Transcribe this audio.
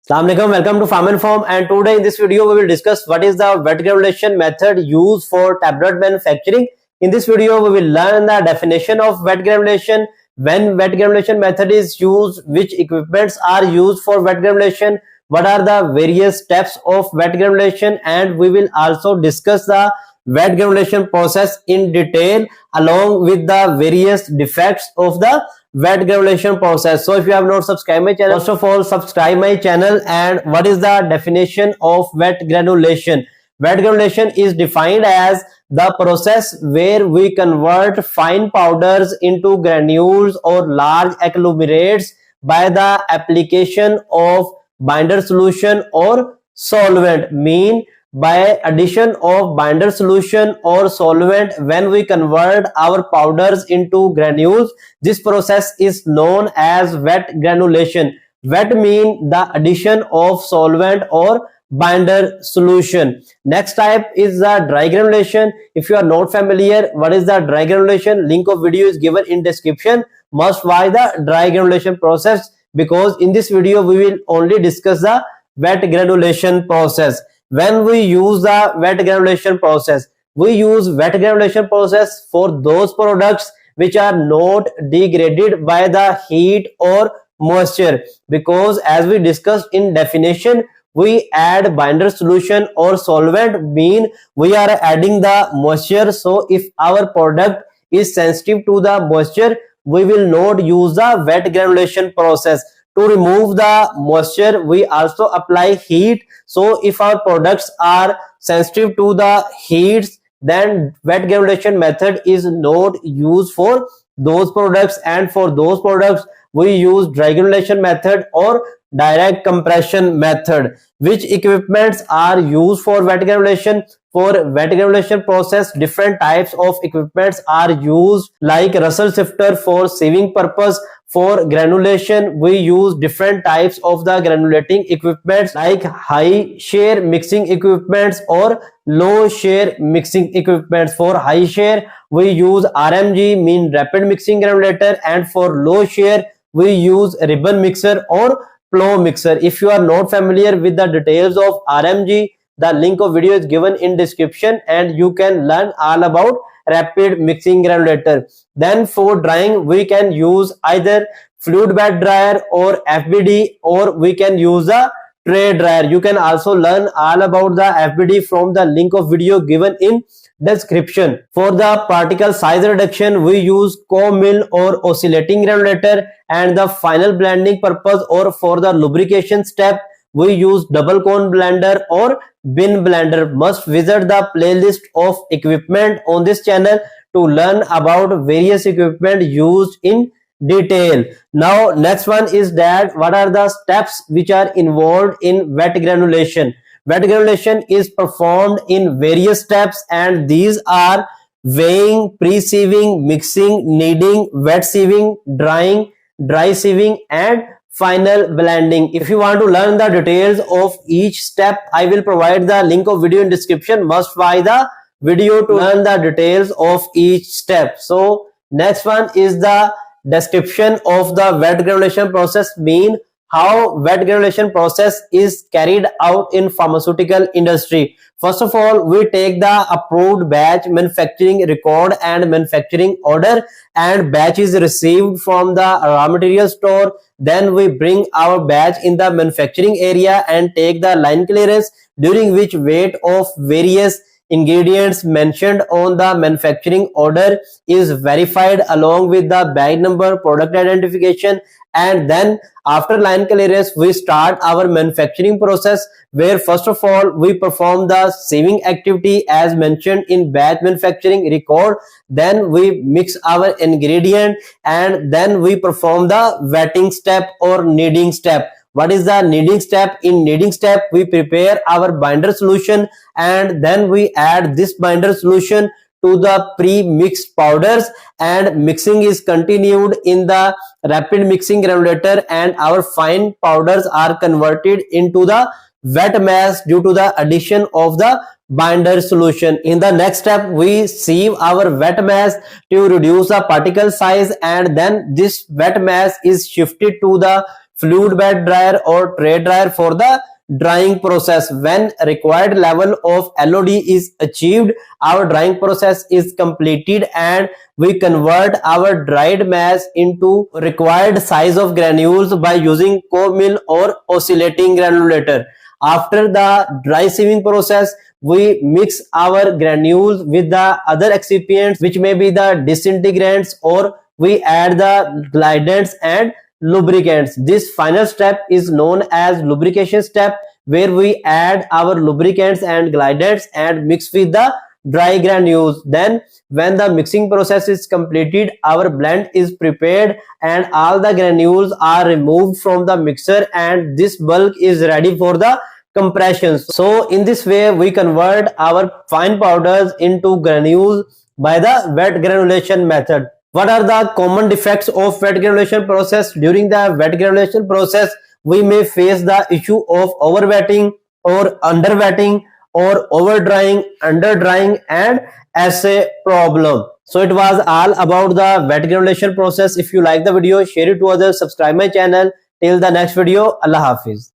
Assalamualaikum, welcome to Farm and Form, and today in this video we will discuss what is the wet granulation method used for tablet manufacturing. In this video we will learn the definition of wet granulation, when wet granulation method is used, which equipments are used for wet granulation, what are the various steps of wet granulation, and we will also discuss the wet granulation process in detail along with the various defects of the wet granulation process. So if you have not subscribed my channel, first of all subscribe my channel. And what is the definition of wet granulation? Wet granulation is defined as the process where we convert fine powders into granules or large agglomerates by the application of binder solution or solvent. Mean by addition of binder solution or solvent, when we convert our powders into granules, this process is known as wet granulation. Wet mean the addition of solvent or binder solution. Next type is the dry granulation. If you are not familiar what is the dry granulation, link of video is given in description. Must watch the dry granulation process, because in this video we will only discuss the wet granulation process. When we use the wet granulation process, we use wet granulation process for those products which are not degraded by the heat or moisture, because as we discussed in definition, we add binder solution or solvent, mean we are adding the moisture. So if our product is sensitive to the moisture, we will not use the wet granulation process. To remove the moisture, we also apply heat. So if our products are sensitive to the heats, then wet granulation method is not used for those products, and for those products we use dry granulation method or direct compression method. Which equipments are used for wet granulation? For wet granulation process, different types of equipments are used, like Russell sifter for sieving purpose. For granulation, we use different types of the granulating equipments, like high shear mixing equipments or low shear mixing equipments. For high shear, we use RMG, mean rapid mixing granulator, and for low shear, we use ribbon mixer or plow mixer. If you are not familiar with the details of RMG, the link of video is given in description, and you can learn all about rapid mixing granulator. Then for drying, we can use either fluid bed dryer or FBD, or we can use a tray dryer. You can also learn all about the FBD from the link of video given in description. For the particle size reduction, we use comb mill or oscillating granulator, and the final blending purpose or for the lubrication step, we use double cone blender or bin blender. Must visit the playlist of equipment on this channel to learn about various equipment used in detail. Now next one is that what are the steps which are involved in wet granulation? Wet granulation is performed in various steps, and these are weighing, pre-sieving, mixing, kneading, wet sieving, drying, dry sieving, and final blending. If you want to learn the details of each step, I will provide the link of video in description. Must watch the video to learn the details of each step. So next one is the description of the wet granulation process, mean how wet granulation process is carried out in pharmaceutical industry. First of all, we take the approved batch, manufacturing record and manufacturing order, and batch is received from the raw material store. Then we bring our batch in the manufacturing area and take the line clearance, during which weight of various ingredients mentioned on the manufacturing order is verified along with the bag number, product identification, and then after line clearance we start our manufacturing process, where first of all we perform the sieving activity as mentioned in batch manufacturing record. Then we mix our ingredient, and then we perform the wetting step or kneading step. What is the kneading step? In kneading step, we prepare our binder solution, and then we add this binder solution to the pre-mixed powders, and mixing is continued in the rapid mixing granulator, and our fine powders are converted into the wet mass due to the addition of the binder solution. In the next step, we sieve our wet mass to reduce the particle size, and then this wet mass is shifted to the fluid bed dryer or tray dryer for the drying process. When required level of LOD is achieved, our drying process is completed and we convert our dried mass into required size of granules by using co-mill or oscillating granulator. After the dry sieving process, we mix our granules with the other excipients, which may be the disintegrants, or we add the glidants and lubricants. This final step is known as lubrication step, where we add our lubricants and glidants and mix with the dry granules. Then when the mixing process is completed, our blend is prepared and all the granules are removed from the mixer, and this bulk is ready for the compressions. So in this way we convert our fine powders into granules by the wet granulation method. What are the common defects of wet granulation process? During the wet granulation process, we may face the issue of overwetting or underwetting or over drying, under drying, and assay problem. So it was all about the wet granulation process. If you like the video, share it to others, subscribe my channel. Till the next video, Allah Hafiz.